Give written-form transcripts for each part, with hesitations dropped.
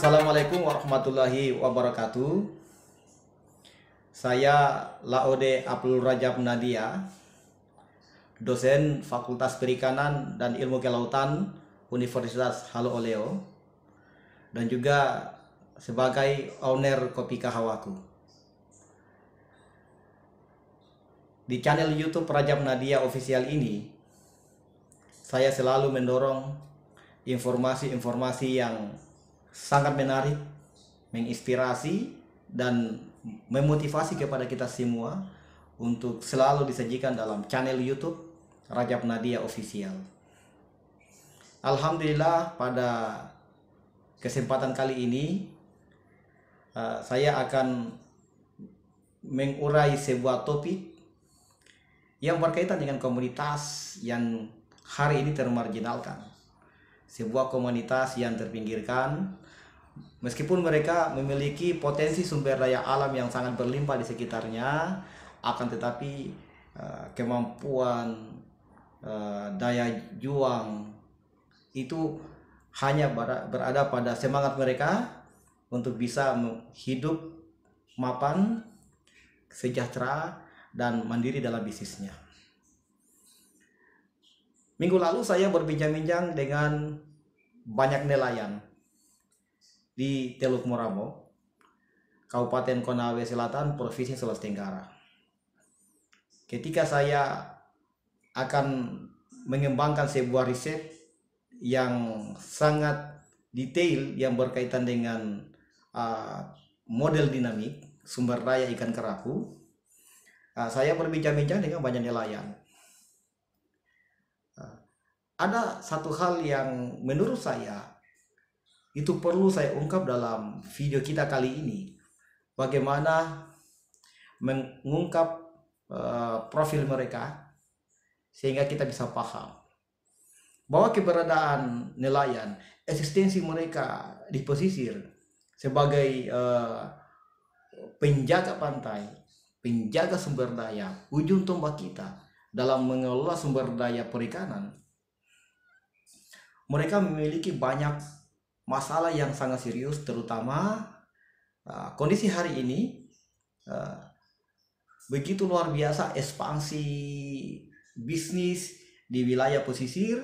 Assalamualaikum warahmatullahi wabarakatuh. Saya Laode Abdul Rajab Nadia, dosen Fakultas Perikanan dan Ilmu Kelautan Universitas Halu Oleo, dan juga sebagai owner Kopi Kahawaku. Di channel YouTube Rajab Nadia Official ini, saya selalu mendorong informasi-informasi yang sangat menarik, menginspirasi, dan memotivasi kepada kita semua untuk selalu disajikan dalam channel YouTube Rajab Nadia Official. Alhamdulillah, pada kesempatan kali ini saya akan mengurai sebuah topik yang berkaitan dengan komunitas yang hari ini termarginalkan. Sebuah komunitas yang terpinggirkan, meskipun mereka memiliki potensi sumber daya alam yang sangat berlimpah di sekitarnya, akan tetapi kemampuan daya juang itu hanya berada pada semangat mereka untuk bisa hidup mapan, sejahtera, dan mandiri dalam bisnisnya. Minggu lalu saya berbincang-bincang dengan banyak nelayan di Teluk Moramo, Kabupaten Konawe Selatan, Provinsi Sulawesi Tenggara. Ketika saya akan mengembangkan sebuah riset yang sangat detail yang berkaitan dengan model dinamik sumber daya ikan kerapu, saya berbincang-bincang dengan banyak nelayan. Ada satu hal yang menurut saya itu perlu saya ungkap dalam video kita kali ini. Bagaimana mengungkap profil mereka sehingga kita bisa paham bahwa keberadaan nelayan, eksistensi mereka di pesisir sebagai penjaga pantai, penjaga sumber daya, ujung tombak kita dalam mengelola sumber daya perikanan. Mereka memiliki banyak masalah yang sangat serius, terutama kondisi hari ini begitu luar biasa ekspansi bisnis di wilayah pesisir.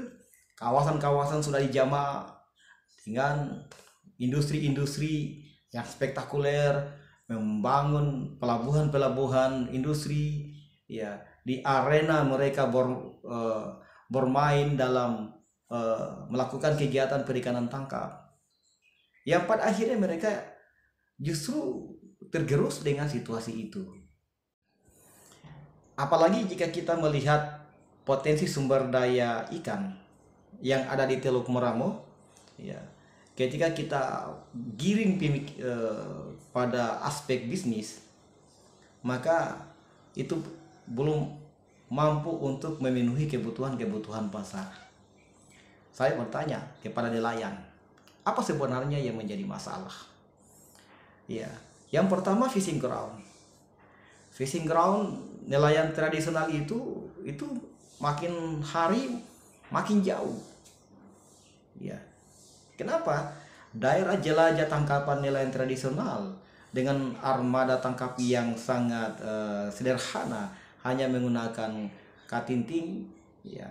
Kawasan-kawasan sudah dijamah dengan industri-industri yang spektakuler, membangun pelabuhan-pelabuhan industri, ya, di arena mereka bermain dalam melakukan kegiatan perikanan tangkap, yang pada akhirnya mereka justru tergerus dengan situasi itu. Apalagi jika kita melihat potensi sumber daya ikan yang ada di Teluk Moramo, ya, ketika kita giring pada aspek bisnis, maka itu belum mampu untuk memenuhi kebutuhan pasar. Saya bertanya kepada nelayan, apa sebenarnya yang menjadi masalah? Ya, yang pertama fishing ground. Fishing ground nelayan tradisional itu makin hari makin jauh. Ya, kenapa? Daerah jelajah tangkapan nelayan tradisional dengan armada tangkap yang sangat sederhana, hanya menggunakan katinting, ya,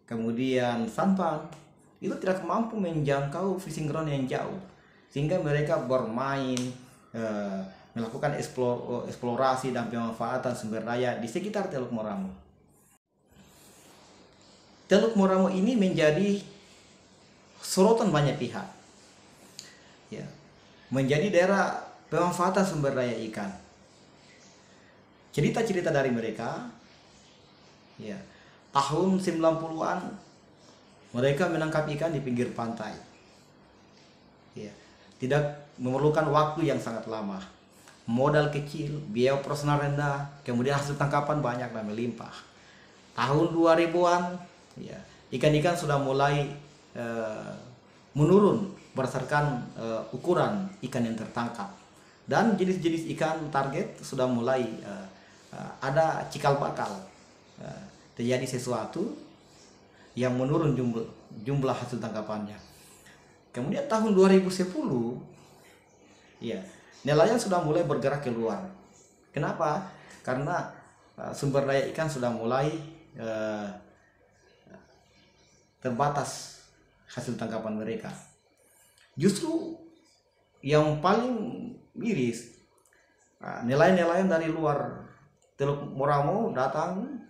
kemudian sampan, itu tidak mampu menjangkau fishing ground yang jauh, sehingga mereka bermain melakukan eksplorasi dan pemanfaatan sumber daya di sekitar Teluk Moramo. Teluk Moramo ini menjadi sorotan banyak pihak, ya, menjadi daerah pemanfaatan sumber daya ikan. Cerita-cerita dari mereka, ya, tahun 90-an mereka menangkap ikan di pinggir pantai, ya, tidak memerlukan waktu yang sangat lama, modal kecil, biaya operasional rendah, kemudian hasil tangkapan banyak dan melimpah. Tahun 2000-an, ya, ikan-ikan sudah mulai menurun berdasarkan ukuran ikan yang tertangkap, dan jenis-jenis ikan target sudah mulai ada cikal bakal, terjadi sesuatu yang menurun jumlah hasil tangkapannya. Kemudian tahun 2010, ya, nelayan sudah mulai bergerak keluar. Kenapa? Karena sumber daya ikan sudah mulai terbatas hasil tangkapan mereka. Justru yang paling miris, nelayan-nelayan dari luar Teluk Moramo datang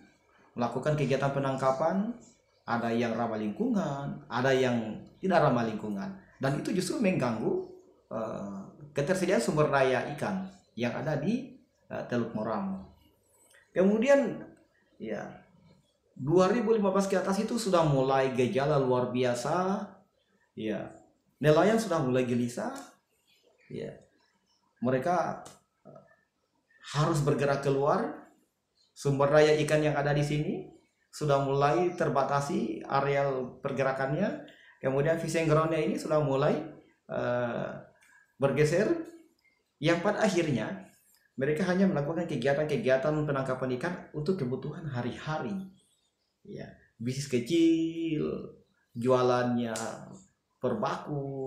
melakukan kegiatan penangkapan. Ada yang ramah lingkungan, ada yang tidak ramah lingkungan, dan itu justru mengganggu ketersediaan sumber daya ikan yang ada di Teluk Moramo. Kemudian ya 2015 ke atas itu sudah mulai gejala luar biasa, ya, nelayan sudah mulai gelisah, ya, mereka harus bergerak keluar. Sumber daya ikan yang ada di sini sudah mulai terbatasi areal pergerakannya. Kemudian fishing groundnya ini sudah mulai bergeser, yang pada akhirnya mereka hanya melakukan kegiatan-kegiatan penangkapan ikan untuk kebutuhan hari-hari, ya, bisnis kecil, jualannya per baku,